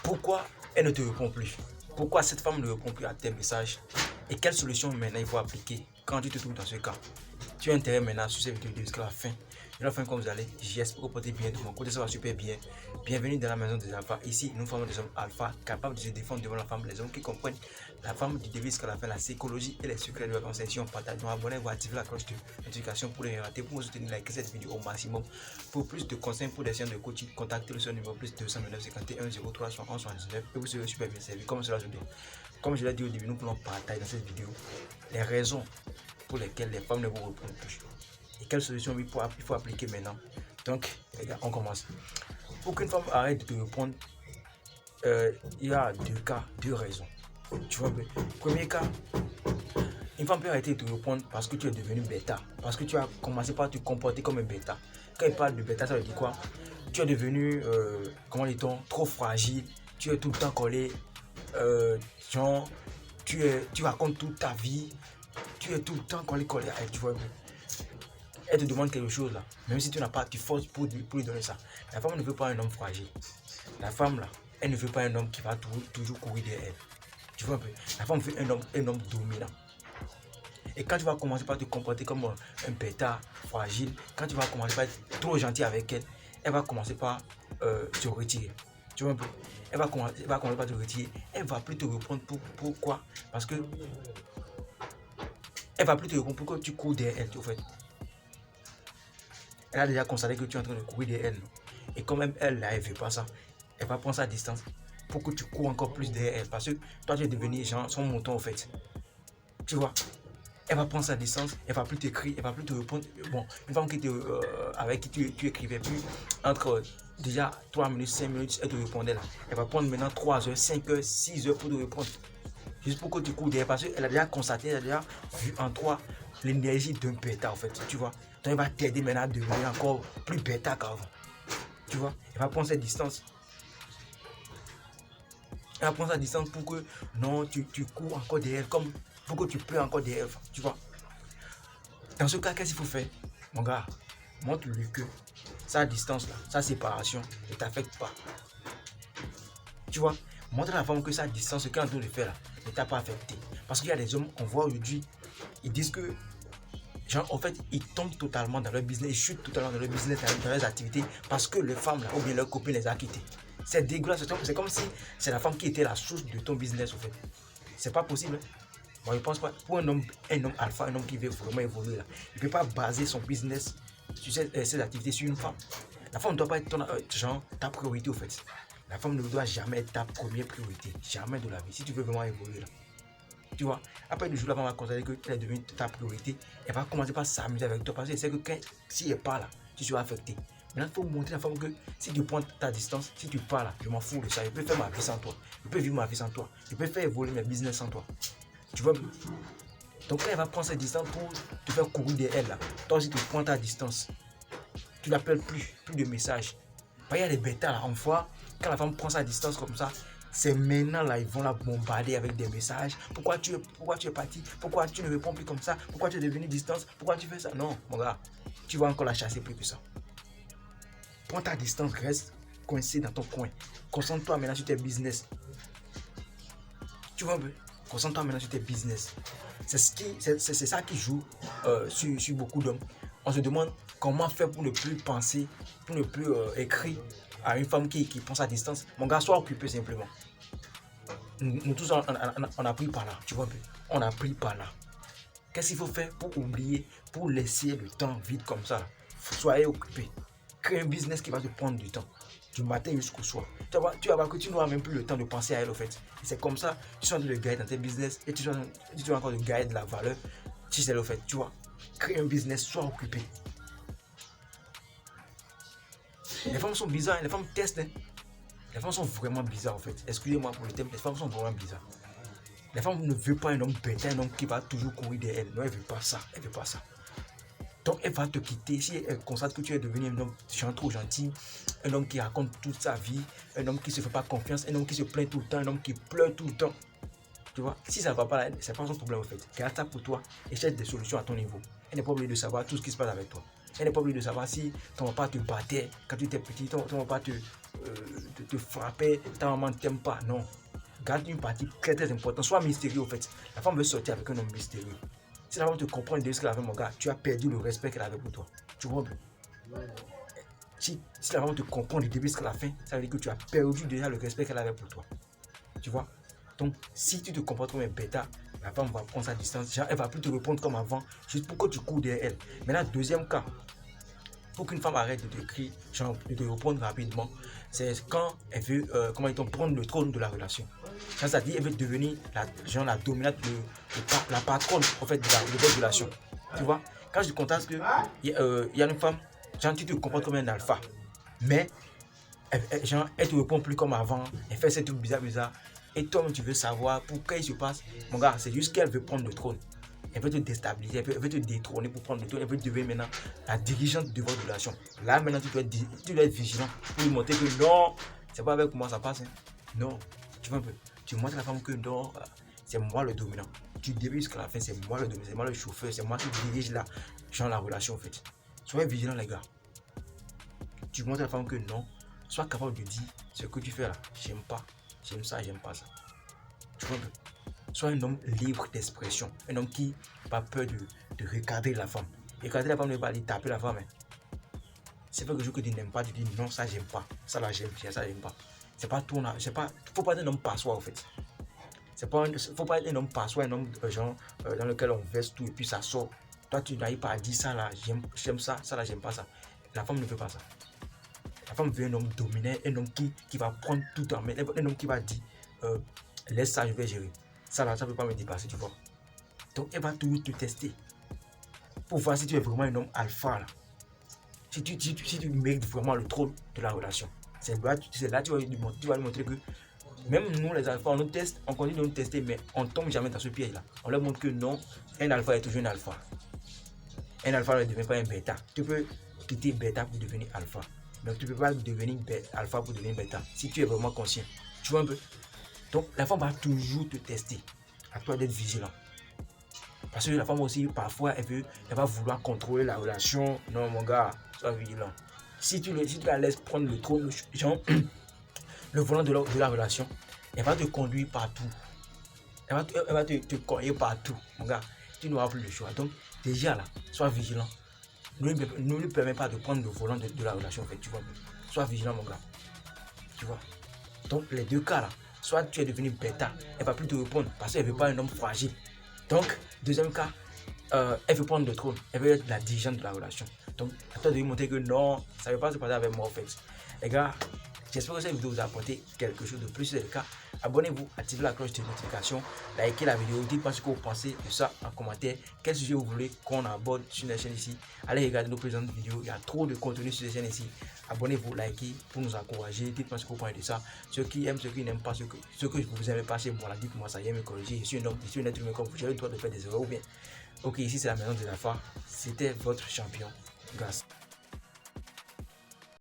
Pourquoi elle ne te répond plus? Pourquoi cette femme ne répond plus à tes messages? Et quelle solution maintenant il faut appliquer quand tu te trouves dans ce cas? Tu as intérêt maintenant sur cette vidéo jusqu'à la fin. De la fin, comme vous allez, j'espère que vous portez bien de mon côté, ça va super bien. Bienvenue dans la maison des alphas. Ici, nous formons des hommes alpha capables de se défendre devant la femme, les hommes qui comprennent la femme du début jusqu'à la fin, la psychologie et les secrets de la conversation. Partagez-nous, abonnez-vous, activez la cloche de notification pour les rater, pour nous soutenir, likez cette vidéo au maximum. Pour plus de conseils, pour des séances de coaching, contactez le numéro plus 229 51 03 71 79 et vous serez super bien servi. Comme cela se doit. Comme je l'ai dit au début, nous pouvons partager dans cette vidéo les raisons pour lesquelles les femmes ne vous répondent plus. Et quelle solution il faut appliquer maintenant. Donc, les gars, on commence. Pour qu'une femme arrête de te répondre, il y a deux raisons. Tu vois, premier cas, une femme peut arrêter de te répondre parce que tu es devenu bêta. Parce que tu as commencé par te comporter comme un bêta. Quand il parle de bêta, ça veut dire quoi? Tu es devenu, comment dit-on, trop fragile. Tu es tout le temps collé. Genre, tu racontes toute ta vie. Tu es tout le temps collé à elle, tu vois. Elle te demande quelque chose là, même si tu n'as pas, tu forces pour lui donner ça. La femme ne veut pas un homme fragile. La femme là, elle ne veut pas un homme qui va toujours courir derrière elle. Tu vois un peu. La femme veut un homme dominant. Et quand tu vas commencer par te comporter comme un bêta fragile, quand tu vas commencer par être trop gentil avec elle, elle va commencer par se retirer. Tu vois un peu. Elle va commencer par te retirer. Elle va plus te répondre pourquoi? Parce que elle va plus te répondre pourquoi tu cours derrière elle, en fait. Elle a déjà constaté que tu es en train de courir derrière elle. Et quand même elle ne veut pas ça, elle va prendre sa distance pour que tu cours encore plus derrière elle. Parce que toi, tu es devenu genre son mouton en fait. Tu vois, elle va prendre sa distance, elle va plus t'écrire, elle va plus te répondre. Bon, une femme avec qui tu écrivais plus entre déjà 3 minutes, 5 minutes, elle te répondait là. Elle va prendre maintenant 3 heures, 5 heures, 6 heures pour te répondre. Juste pour que tu cours derrière parce qu'elle a déjà constaté, elle a déjà vu en toi l'énergie d'un bêta en fait, tu vois. Donc elle va t'aider maintenant à devenir encore plus bêta qu'avant. Tu vois, elle va prendre cette distance. Elle va prendre sa distance pour que non, tu cours encore derrière, comme pour que tu pleures encore derrière, tu vois. Dans ce cas, qu'est-ce qu'il faut faire? Mon gars, montre-lui que sa distance là, sa séparation ne t'affecte pas. Tu vois, montre à la femme que sa distance, ce qu'elle est en train de faire là, ne t'a pas affecté. Parce qu'il y a des hommes, on voit aujourd'hui, ils disent que, genre, en fait, ils tombent totalement dans leur business, ils chutent totalement dans leur business, dans leurs activités, parce que les femmes là, ou bien leurs copines les a quittés. C'est dégueulasse, c'est comme si c'est la femme qui était la source de ton business, en fait. C'est pas possible. Moi, je pense pas. Pour un homme alpha, un homme qui veut vraiment évoluer là, il ne peut pas baser son business sur ses activités sur une femme. La femme ne doit pas être ta priorité, en fait. La femme ne doit jamais être ta première priorité. Jamais de la vie. Si tu veux vraiment évoluer là. Tu vois, après le jour, la femme va constater qu'elle est devenue ta priorité. Elle va commencer par s'amuser avec toi parce qu'elle sait que si elle part là, tu seras affecté. Maintenant, il faut montrer à la femme que si tu prends ta distance, si tu pars là, je m'en fous de ça. Je peux faire ma vie sans toi. Je peux vivre ma vie sans toi. Je peux faire évoluer mes business sans toi. Tu vois. Donc, elle va prendre sa distance pour te faire courir derrière elle là. Toi aussi, tu prends ta distance. Tu l'appelles plus de messages. Il y a des bêtas là, en fois, quand la femme prend sa distance comme ça, c'est maintenant là, ils vont la bombarder avec des messages. Pourquoi tu es parti? Pourquoi tu ne réponds plus comme ça? Pourquoi tu es devenu distance? Pourquoi tu fais ça? Non, mon gars, tu vas encore la chasser plus que ça. Prends ta distance, reste coincé dans ton coin. Concentre-toi maintenant sur tes business. Tu vois un peu? Concentre-toi maintenant sur tes business. C'est ça qui joue sur beaucoup d'hommes. On se demande comment faire pour ne plus penser, pour ne plus écrire à une femme qui prend sa distance. Mon gars, sois occupé simplement. Nous tous, on a pris par là, tu vois un peu. On a pris par là. Qu'est-ce qu'il faut faire pour oublier, pour laisser le temps vide comme ça? Soyez occupé. Crée un business qui va te prendre du temps. Du matin jusqu'au soir. Tu vas voir que tu n'auras même plus le temps de penser à elle, au fait. C'est comme ça, tu es en train de gagner dans tes business et tu vas encore de gagner de la valeur. Si c'est le fait, tu vois. Crée un business, sois occupé. Les femmes sont bizarres, les femmes testent. Hein. Les femmes sont vraiment bizarres, en fait. Excusez-moi pour le thème, les femmes sont vraiment bizarres. Les femmes ne veulent pas un homme bêta, un homme qui va toujours courir derrière elle. Non, elle ne veut pas ça. Elle veut pas ça. Donc, elle va te quitter si elle constate que tu es devenu un homme trop gentil, un homme qui raconte toute sa vie, un homme qui ne se fait pas confiance, un homme qui se plaint tout le temps, un homme qui pleure tout le temps. Tu vois, si ça ne va pas, c'est pas son problème en fait. Garde ça pour toi et cherche des solutions à ton niveau. Elle n'est pas obligée de savoir tout ce qui se passe avec toi. Elle n'est pas obligée de savoir si ton papa te battait quand tu étais petit, ton papa te frapper, ta maman ne t'aime pas. Non. Garde une partie très très importante. Sois mystérieux en fait. La femme veut sortir avec un homme mystérieux. Si la femme te comprend de ce qu'elle avait, mon gars, tu as perdu le respect qu'elle avait pour toi. Tu vois? Si la femme te comprend du début jusqu'à la fin, ça veut dire que tu as perdu déjà le respect qu'elle avait pour toi. Tu vois? Donc, si tu te comportes comme un bêta, la femme va prendre sa distance. Genre, elle va plus te répondre comme avant, juste pour que tu cours derrière elle. Maintenant, deuxième cas, pour qu'une femme arrête de te crier, genre de te répondre rapidement, c'est quand elle veut prendre le trône de la relation. C'est-à-dire elle veut devenir la dominante, la patronne en fait, de votre relation. Tu vois? Quand je constate qu'il y a une femme, genre tu te comportes comme un alpha, mais elle te répond plus comme avant, elle fait ces trucs bizarres. Et toi, tu veux savoir pourquoi il se passe. Mon gars, c'est juste qu'elle veut prendre le trône. Elle veut te déstabiliser, elle veut te détrôner pour prendre le trône. Elle veut devenir maintenant la dirigeante de votre relation. Là, maintenant, tu dois être vigilant pour lui montrer que non, c'est pas avec moi ça passe. Hein. Non, tu vois un peu. Tu montres à la femme que non, c'est moi le dominant. Du début jusqu'à la fin, c'est moi le dominant, c'est moi le chauffeur, c'est moi qui dirige la relation en fait. Soyez vigilants, les gars. Tu montres à la femme que non, sois capable de dire ce que tu fais là, j'aime pas, j'aime ça, j'aime pas ça. Tu vois un peu. Sois un homme libre d'expression, un homme qui n'a pas peur de regarder la femme. Regarder la femme ne pas aller taper la femme. Hein. C'est pas quelque chose que tu n'aimes pas, tu dis non, ça j'aime pas, ça là j'aime, ça j'aime pas. C'est pas tout, faut pas être un homme passoire en fait. Faut pas être un homme passoire, un homme dans lequel on verse tout et puis ça sort. Toi tu n'arrives pas à dire ça là, j'aime ça, ça là j'aime pas ça. La femme ne veut pas ça. La femme veut un homme dominant, un homme qui va prendre tout en main, un homme qui va dire laisse ça, je vais gérer. Ça là, ça ne peut pas me dépasser, tu vois. Donc, elle va toujours te tester pour voir si tu es vraiment un homme alpha. Là. Si tu mérites vraiment le trône de la relation. C'est là tu vas lui montrer que même nous, les alphas, on nous teste, on continue de nous tester, mais on ne tombe jamais dans ce piège-là. On leur montre que non, un alpha est toujours un alpha. Un alpha ne devient pas un bêta. Tu peux quitter bêta pour devenir alpha. Mais tu ne peux pas devenir alpha pour devenir bêta. Si tu es vraiment conscient. Tu vois un peu? Donc, la femme va toujours te tester. À toi d'être vigilant. Parce que la femme aussi, parfois, elle va vouloir contrôler la relation. Non, mon gars, sois vigilant. Si tu la laisses prendre le trône, le volant de la relation, elle va te conduire partout. Elle va te conduire partout, mon gars. Tu n'auras plus le choix. Donc, déjà là, sois vigilant. Ne lui permets pas de prendre le volant de la relation. En fait, tu vois. Sois vigilant, mon gars. Tu vois. Donc, les deux cas là, soit tu es devenu bêta, elle ne va plus te répondre parce qu'elle ne veut pas un homme fragile. Donc, deuxième cas, elle veut prendre le trône, elle veut être la dirigeante de la relation. Donc, à toi de lui montrer que non, ça ne veut pas se passer avec moi en fait. Les gars, j'espère que cette vidéo vous a apporté quelque chose de plus. Si c'est le cas, abonnez-vous, activez la cloche de notification, likez la vidéo, dites-moi ce que vous pensez de ça en commentaire. Quel sujet vous voulez qu'on aborde sur la chaîne ici. Allez regarder nos présentes vidéos, il y a trop de contenu sur la chaîne ici. Abonnez-vous, likez pour nous encourager, dites-moi ce que vous pensez de ça. Ceux qui aiment, ceux qui n'aiment pas, ceux que vous n'aimez pas chez moi, dites-moi ça, me corriger. Je suis un homme, je suis un être humain comme vous, j'ai le droit de faire des erreurs ou bien. Ok, ici c'est la maison des alphas, c'était votre champion. Grâce.